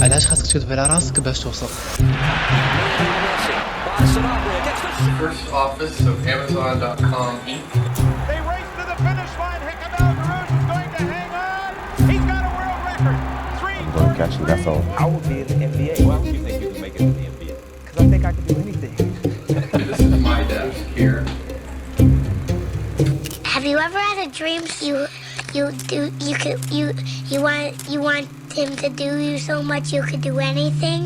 علاش خاصك تكذب على راسك باش توصل؟ First office of Amazon.com Inc. They race to the finish line. Hickamel Garage is going to hang on. He's got a world record. I'm going to catch the NFL. I will be in the NBA. Why would you think you can make it in the NBA? Because I think I can do anything. This is my desk here. Have you ever had a dream you want him to do you so much you could do anything?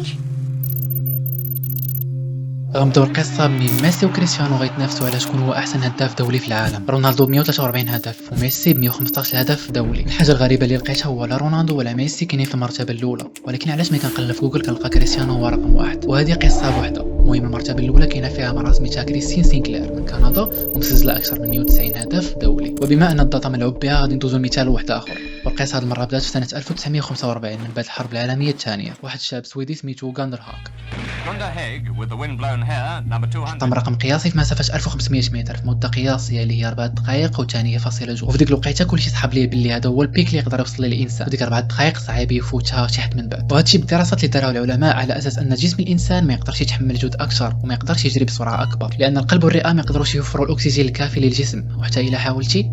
غنبداو القصه من ميسي وكريستيانو غيتنافسوا على شكون هو احسن هداف دولي في العالم. رونالدو ب 143 هدف وميسي ب 115 هدف دولي. الحاجه الغريبه اللي لقيتها هو لا رونالدو ولا ميسي كاينين في المرتبه الاولى، ولكن علاش ملي كنقلب في جوجل كنلقى كريستيانو هو رقم واحد، وهذه قصه بوحدها. المهم المرتبه الاولى كاينه فيها مرأة سميتها كريستين سينكلير من كندا ومسجله اكثر من 190 هدف دولي. وبما ان الداتا ملعوب بها غادي ندوزو لمثال واحد اخر، والقصه هذه المره بدات في سنه 1945 من بعد الحرب العالميه الثانيه. واحد الشاب سويدي سميتو غاندر هاك حطم رقم قياسي في مسافه 1500 متر في مده قياسيه اللي هي 4 دقائق و8.2، وفي ديك الوقيته كلشي سحب ليه باللي هذا هو البيك اللي يقدر يوصل ليه الانسان. وديك 4 دقائق صعيب يفوتها شي حد من بعد. وهذا الشيء بالدراسات اللي داروها العلماء على اساس ان جسم الانسان ما يقدرش يتحمل جهد اكثر وما يقدرش يجري بسرعه اكبر، لان القلب والرئه ما يقدروش يوفروا الاكسجين الكافي للجسم، وحتى الا حاولتي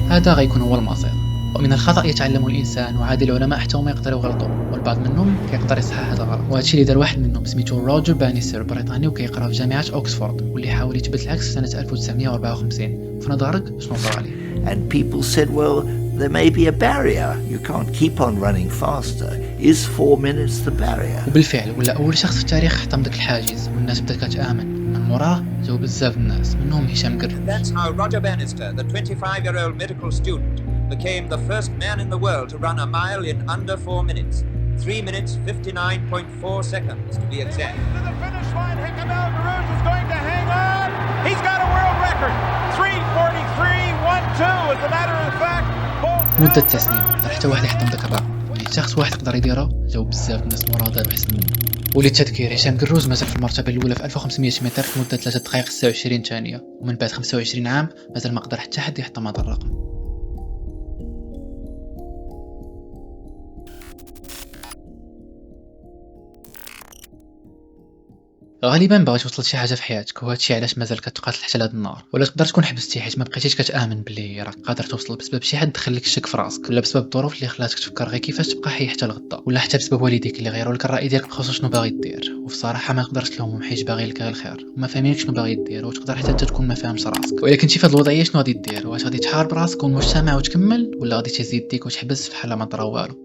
هذا غيكون هو المصير. ومن الخطأ يتعلم الإنسان، وعادي العلماء حتى هما يقدروا يغلطوا، والبعض منهم كيقدر يصحح هذا الغلط. وهذا الشيء اللي دار واحد منهم سميتو روجر بانيستر بريطاني وكيقرا في جامعة أوكسفورد، واللي حاول يثبت العكس في سنة 1954. في نظرك شنو صار عليه؟ And people said, well, there may be a barrier. You can't keep on running faster. Is 4 minutes the barrier? وبالفعل ولا أول شخص في التاريخ حطم داك الحاجز، والناس بدات كتآمن. من موراه جاو بزاف الناس منهم هشام قري. That's how Roger Bannister, the 25-year-old medical student, became the first man in the world to run a mile in under 4 minutes. 3 minutes 59.4 seconds to be exact. To the finish line. Hickamel Garage is going to hang on. He's got a world record. 3:43.12 as a matter of fact. مدة تسنين حتى واحد يحطم داك الرقم، يعني شخص واحد يقدر يديرها جاو بزاف الناس موراه داروا احسن منه. وللتذكير هشام قروز مازال في المرتبة الأولى في 1500 متر في مدة 3 دقائق 29 ثانية، ومن بعد 25 عام مازال ما قدر حتى حد يحطم هذا الرقم. غالبا باغي توصل لشي حاجه في حياتك، وهذا الشيء علاش مازال كتقاتل حتى لهاد النهار. ولا تقدر تكون حبستي حيت ما بقيتيش كتامن بلي راك قادر توصل بسبب شي حد دخل لك الشك في راسك، ولا بسبب الظروف اللي خلاتك تفكر غير كيفاش تبقى حي حتى الغدا، ولا حتى بسبب والديك اللي غيروا لك الراي ديالك بخصوص شنو باغي دير. وفي الصراحه ما نقدرش تلومهم حيت باغي لك غير الخير وما فاهمينك شنو باغي دير، وتقدر حتى انت تكون ما فاهمش راسك. ولكن شي في هاد الوضعيه شنو غادي دير؟ واش غادي تحارب راسك والمجتمع وتكمل، ولا غادي تهز يديك وتحبس بحال ما طرا والو؟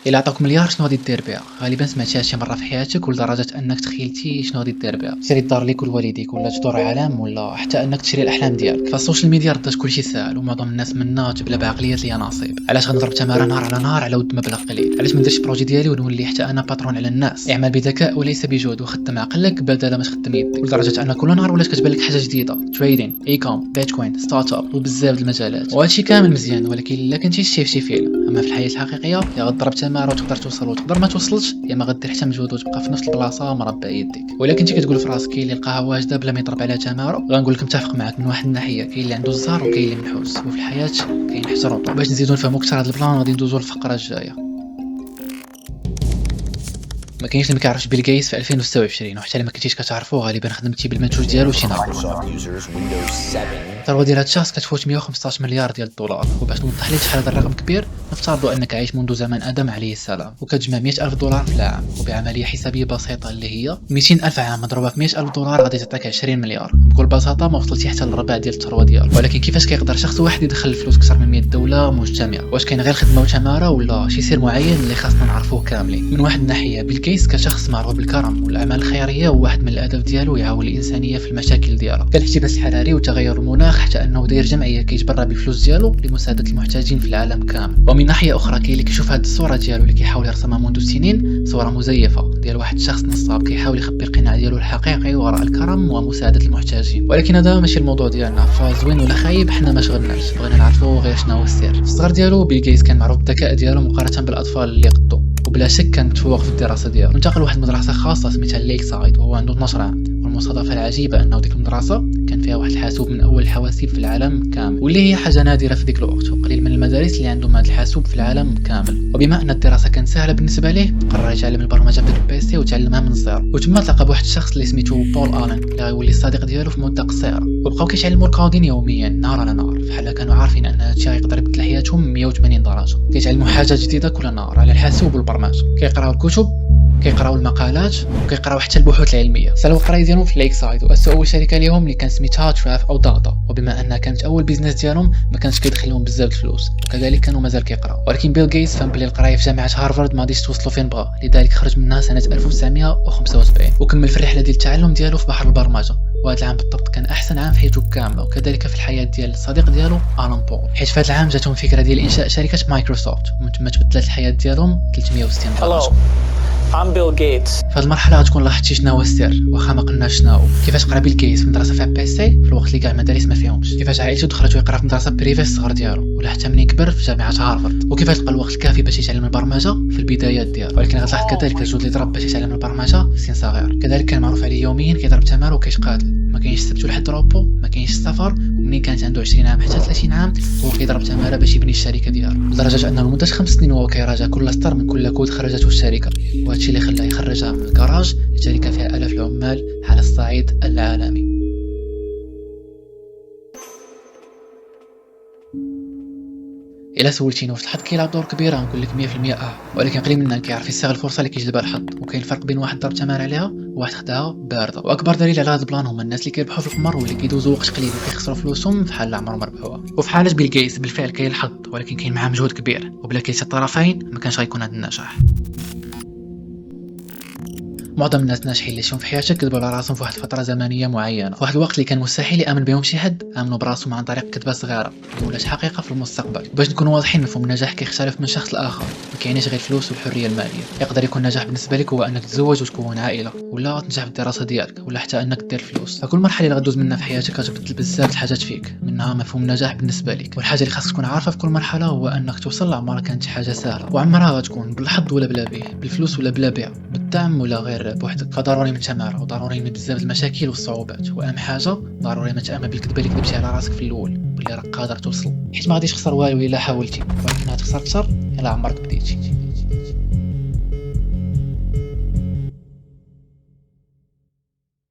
إلا عطاك مليار شنو غادي دير بها؟ غالبا سمعتيها شي مره في حياتك ولدرجه انك تخيلتي شنو غادي دير بها. تشري الدار ليك ولوالديك، ولا تدور عالم، ولا حتى انك تشري الاحلام ديالك. فالسوشيال ميديا ردات كلشي ساهل، ومعظم الناس منا تبلا بعقليه ليا نصيب. علاش غنضرب تماره نهار على نهار على ود مبلغ قليل؟ علاش ما نديرش بروجي ديالي ونولي حتى انا باترون على الناس؟ اعمل بذكاء وليس بجهد، وخدم عقلك بدل ما تخدم يدك. لدرجه ان كل نهار ولات كتبان لك حاجه جديده، تريدين، ايكوم، بيتكوين، ستارت اب، وبزاف د المجالات. وهادشي كامل مزيان، ولكن الا كنتي شتي في شي فيلم. اما في الحياه الحقيقيه يا غضرب تماره وتقدر توصل وتقدر ما توصلش، يا ما غدير حتى مجهود وتبقى في نفس البلاصه مربع يديك. ولكن انت كتقول في راسك كاين اللي لقاها واجده بلا ما يضرب عليها تماره. غنقول لك متفق معك من واحد الناحيه، كاين اللي عنده الزهر وكاين اللي منحوس، وفي الحياه كاين حتى رطوبه. باش نزيدو نفهمو اكثر هذا البلان غادي ندوزو للفقره الجايه. ما كاينش اللي ما كيعرفش بيل غيتس في 2026، وحتى الا ما كنتيش كتعرفو غالبا خدمتي بالمنتوج ديالو شي نهار. الثروه ديال هاد الشخص كتفوت 115 مليار ديال الدولار. وباش نوضح لك شحال هذا الرقم كبير، نفترضوا انك عايش منذ زمن ادم عليه السلام وكتجمع 100,000 دولار في العام، وبعمليه حسابيه بسيطه اللي هي 200,000 عام مضروبه في 100,000 دولار غادي تعطيك 20 مليار. بكل بساطه ما وصلتي حتى للربع ديال الثروه ديالو. ولكن كيفاش كيقدر شخص واحد يدخل الفلوس اكثر من 100 دوله مجتمعه؟ واش كاين غير خدمه وتماره، ولا شي سر معين اللي خاصنا نعرفوه كاملين؟ من واحد الناحيه بيل غيتس كشخص معروف بالكرم والاعمال الخيريه، وواحد من الاهداف ديالو يعاون الانسانيه في المشاكل ديالها كالاحتباس الحراري وتغير المناخ، حتى انه داير جمعيه كيتبرع بالفلوس ديالو لمساعده المحتاجين في العالم كامل. ومن ناحيه اخرى كاين اللي كيشوف هذه الصوره ديالو اللي كيحاول يرسمها منذ سنين صوره مزيفه ديال واحد الشخص نصاب كيحاول يخبي القناع ديالو الحقيقي وراء الكرم ومساعده المحتاجين. ولكن هذا ماشي الموضوع ديالنا، فزوين ولا خايب حنا ما شغلناش، بغينا نعرفوا غير شنو هو السر. في الصغر ديالو بيل غيتس كان معروف بالذكاء ديالو مقارنه بالاطفال اللي قدو، وبلا شك كان متفوق في الدراسه ديالو. انتقل لواحد المدرسه خاصه سميتها ليك سايد وهو عنده 12 عام. والمصادفة العجيبة أنه ديك المدرسة كان فيها واحد الحاسوب من أول الحواسيب في العالم كامل، واللي هي حاجة نادرة في ديك الوقت، وقليل من المدارس اللي عندهم هذا الحاسوب في العالم كامل. وبما أن الدراسة كانت سهلة بالنسبة ليه قرر يتعلم البرمجة بديك البيسي وتعلمها من الزيرو. وتما تلاقى بواحد الشخص اللي سميتو بول آلن اللي غيولي الصديق ديالو في مدة قصيرة، وبقاو كيتعلموا الكودين يوميا نهار على نهار، بحال كانوا عارفين أن هادشي غيقدر يبدل حياتهم 180 درجة. كيتعلموا حاجة جديدة كل نهار على الحاسوب والبرمجة، كيقراو الكتب، كيقراو المقالات، وكيقراو حتى البحوث العلميه. سالوا القرايه ديالهم في ليك سايد واسسوا اول شركه ليهم اللي كان سميتها تراف او داتا، وبما انها كانت اول بيزنس ديالهم ما كانش كيدخل لهم بزاف الفلوس، وكذلك كانوا مازال كيقراو. ولكن بيل غيتس فهم بلي القرايه في جامعه هارفارد ما غاديش توصلوا فين بغا، لذلك خرج منها سنه 1975 وكمل في الرحله ديال التعلم ديالو في بحر البرمجه. وهذا العام بالضبط كان احسن عام في حياته كامله، وكذلك في الحياه ديال الصديق ديالو آلان بول، حيت في هذا العام جاتهم فكره ديال انشاء شركه مايكروسوفت، ومن ثم تبدلت الحياه ديالهم 360 درجه. I'm Bill Gates. في هذه المرحله غتكون لاحظتي شنو هو السر، واخا ما قلناش شنو هو. كيفاش قرا بيل غيتس في مدرسه فيها بيسي في الوقت اللي كاع المدارس ما فيهمش، كيفاش عائلته دخلته يقرا في مدرسه بريفي الصغر ديالو، ولا حتى ملي كبر في جامعه هارفارد، وكيفاش لقى الوقت الكافي باش يتعلم البرمجه في البدايات ديالو. ولكن غتلاحظ كذلك الجهد اللي ضرب باش يتعلم البرمجه في سن صغير. كذلك كان معروف عليه يوميا كيضرب تمار وكيتقاتل، ما كاينش السبت ولا حد روبو، ما كاينش السفر، ومنين كانت عنده 20 عام حتى 30 عام هو كيضرب تماره باش يبني الشركه ديالو، لدرجه انه لمده 5 سنين وهو كيراجع كل سطر من كل كود خرجته الشركه، وهذا الشيء اللي خلاه يخرجها من الكراج لشركه فيها آلاف العمال على الصعيد العالمي. الا سولتيني واش الحظ كيلعب دور كبير غنقول لك 100% ولكن قليل منا كيعرف يستغل الفرصه اللي كيجلبها الحظ، وكاين الفرق بين واحد ضرب تمار عليها وواحد خداها بارده. واكبر دليل على هذا البلان هما الناس اللي كيربحوا في القمر واللي كيدوزوا وقت قليل وكيخسروا فلوسهم في حال عمرهم ما ربحوها. وفي حاله بيل غيتس بالفعل كاين الحظ، ولكن كاين معاه مجهود كبير، وبلا كلتا الطرفين ما كانش غيكون هذا النجاح. معظم الناس الناجحين اللي شفتهم في حياتك كذبوا على راسهم في واحد الفتره زمنيه معينه، في واحد الوقت اللي كان مستحيل يامن بهم شي حد، امنوا براسهم عن طريق كذبه صغيره ولات حقيقه في المستقبل. باش نكونوا واضحين، مفهوم النجاح كيختلف من شخص لاخر، ما كاينش غير الفلوس والحريه الماليه. يقدر يكون النجاح بالنسبه لك هو انك تتزوج وتكون عائله، ولا تنجح في الدراسه ديالك، ولا حتى انك دير فلوس. فكل مرحله اللي غدوز منها في حياتك غتبدل بزاف الحاجات فيك، منها مفهوم النجاح بالنسبه لك. والحاجه اللي خاصك تكون عارفه في كل مرحله هو انك توصل لعمرها كانت حاجه سهله، وعمرها غتكون بالحظ ولا بلا به، بالفلوس ولا بلا بيع، بالدعم ولا غير بوحدك. فضروري من التماره، وضروري من بزاف المشاكل والصعوبات، واهم حاجه ضروري ما تامن بالكذبه اللي كذبتي على راسك في الاول باللي راك قادر توصل، حيت ما غاديش تخسر والو الا حاولتي، ولكن غتخسر اكثر الا عمرك بديتي.